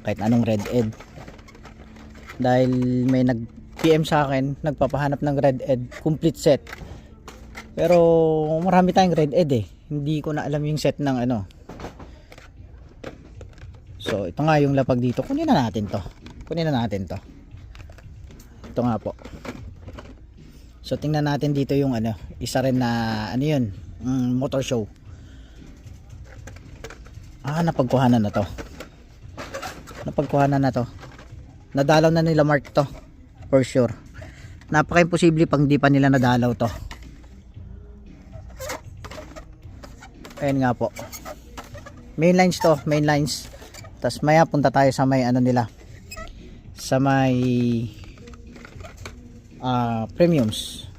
kahit anong red ed. Dahil may nag PM sa akin, nagpapahanap ng red ed complete set. Pero marami tayong red ed eh. Hindi ko na alam yung set ng ano. So ito nga yung lapag dito. Kunin na natin to. Ito nga po. So tingnan natin dito yung ano, isa rin na ano yun, motor show. Napagkuhanan na to. Nadalaw na nila Mark to. For sure. Napaka-imposible pang di pa nila nadalaw to. Ayan nga po. Main lines to, main lines. Tapos maya punta tayo sa may ano nila. Sa may premiums.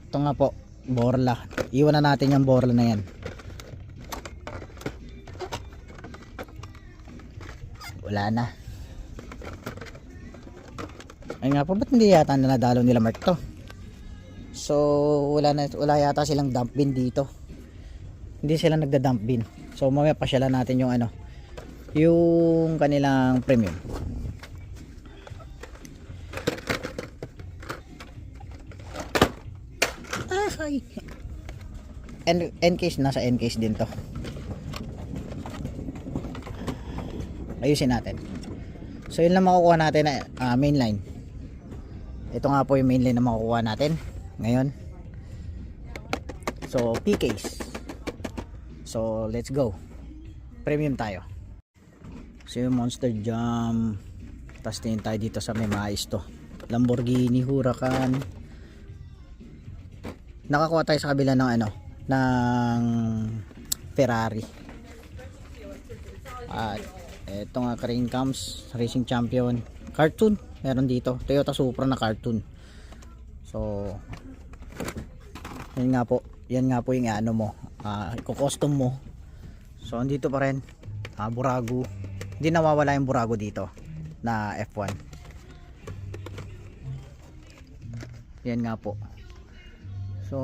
Ito nga po, Borla. Iwan na natin yung Borla na yan. Wala na. Ayun nga po, ba't hindi yata na nadalo nila Mark to? So wala yata silang dump bin dito. Hindi sila nagda-dump bin. So mamaya pasyalan natin yung ano, yung kanilang premium. N-case, nasa N-case din to. Ayusin natin. So yun lang makukuha natin na main line. Ito nga po yung main line na makukuha natin ngayon. So P-case. So let's go. Premium tayo. So yung Monster Jam. Tapos tingin tayo dito sa may mais to. Lamborghini Huracan. Nakakuha tayo sa kabila ng ano, ng Ferrari. At ito nga Crane Cams Racing Champion cartoon, meron dito Toyota Supra na cartoon. So yan nga po yung ano mo, i-custom mo. So andito pa rin Burago. Hindi nawawala yung Burago dito na F1. Yan nga po. So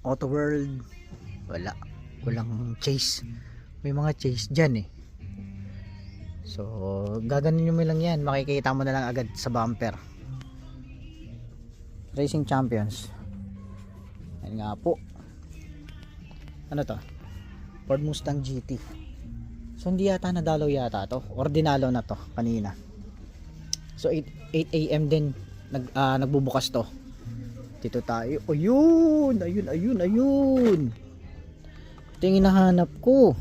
Auto World walang chase. May mga chase dyan eh. So gaganin nyo mo lang yan, makikita mo na lang agad sa bumper. Racing Champions. Yan nga po. Ano to? Ford Mustang GT. So hindi yata nadalaw yata to, or dinalaw na to kanina. So 8 AM din nagbubukas to. Dito tayo. Ayun. Ito yung hinahanap ko.